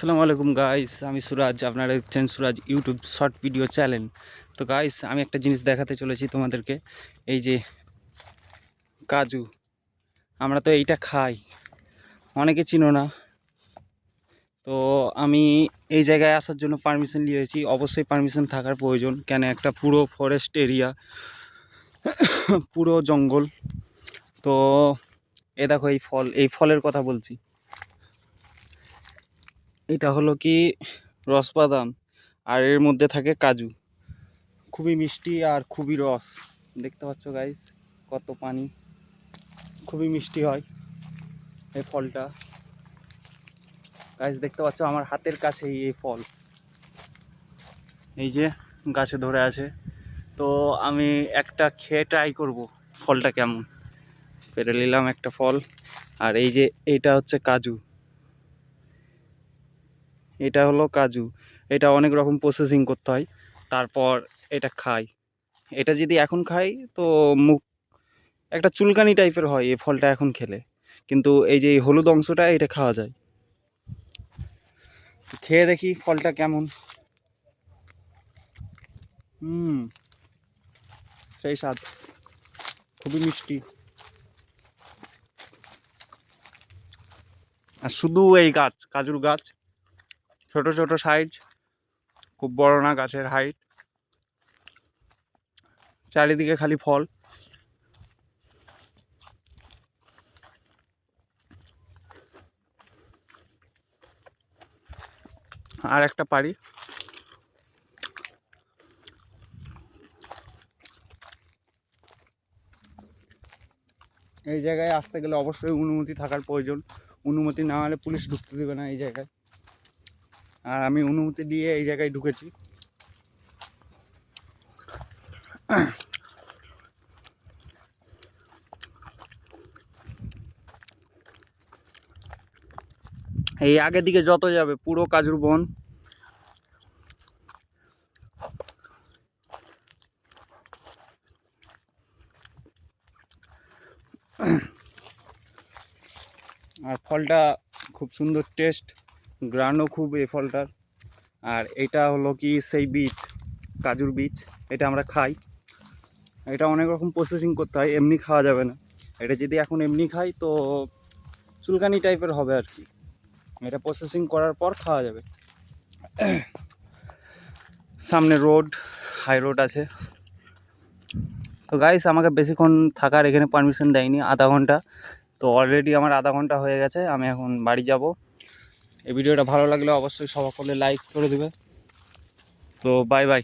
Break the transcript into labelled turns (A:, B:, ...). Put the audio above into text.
A: আসসালামু আলাইকুম গাইস, আমি সুরাজ। আপনারা দেখছেন সুরাজ ইউটিউব শর্ট ভিডিও চ্যানেল। তো গাইস, আমি একটা জিনিস দেখাতে চলেছি তোমাদেরকে। এই যে কাজু, আমরা তো এইটা খাই, অনেকে চিনো না। তো আমি এই জায়গায় আসার জন্য পারমিশন নিয়েছি। অবশ্যই পারমিশন থাকার প্রয়োজন, কেন একটা পুরো ফরেস্ট এরিয়া, পুরো জঙ্গল। তো এ দেখো, এই ফলের কথা বলছি। এটা হলো কি রসবাদাম, আর এর মধ্যে থাকে কাজু। খুবই মিষ্টি আর খুবই রস। দেখতে পাচ্ছ গাইস, কত পানি, খুবই মিষ্টি হয় এই ফলটা। গাইস দেখতে পাচ্ছ আমার হাতের কাছেই এই ফল, এই যে গাছে ধরে আছে। তো আমি একটা খেয়ে ট্রাই করব ফলটা কেমন। পেরে নিলাম একটা ফল। আর এই যে এইটা হচ্ছে কাজু, এটা হলো কাজু। এটা অনেক রকম প্রসেসিং করতে হয়, তারপর এটা খাই। এটা যদি এখন খাই তো মুখ একটা চুলকানি টাইপের হয় এই ফলটা এখন খেলে, কিন্তু এই যে এই হলুদ অংশটা এটা খাওয়া যায়। খেয়ে দেখি ফলটা কেমন। সেই স্বাদ, খুবই মিষ্টি। আর শুধু এই গাছ, কাজুর গাছ, ছোট ছোট সাইজ, খুব বড় না গাছের হাইট, চারিদিকে খালি ফল। আর একটা পারি। এই জায়গায় আসতে গেলে অবশ্যই অনুমতি থাকার প্রয়োজন। অনুমতি না হলে পুলিশ ঢুকতে দেবে না এই জায়গায়। আর আমি অনুমতি দিয়ে এই জায়গায় ঢুকেছি। এই আগের দিকে যত যাবে পুরো কাজুর বন। আর ফলটা খুব সুন্দর টেস্ট, গ্রানও খুব এই ফলটার। আর এটা হলো কি সেই বীজ, কাজুর বীজ, এটা আমরা খাই। এটা অনেক রকম প্রসেসিং করতে হয়, এমনি খাওয়া যাবে না। এটা যদি এখন এমনি খাই তো চুলকানি টাইপের হবে আর কি। এটা প্রসেসিং করার পর খাওয়া যাবে। সামনে রোড, হাই রোড আছে। তো গাইস, আমাকে বেশিক্ষণ থাকার এখানে পারমিশন দেয়নি, আধা ঘন্টা। তো অলরেডি আমার আধা ঘন্টা হয়ে গেছে, আমি এখন বাড়ি যাব। এই ভিডিওটা ভালো লাগলে অবশ্যই সকলে লাইক করে দেবে। তো বাই বাই।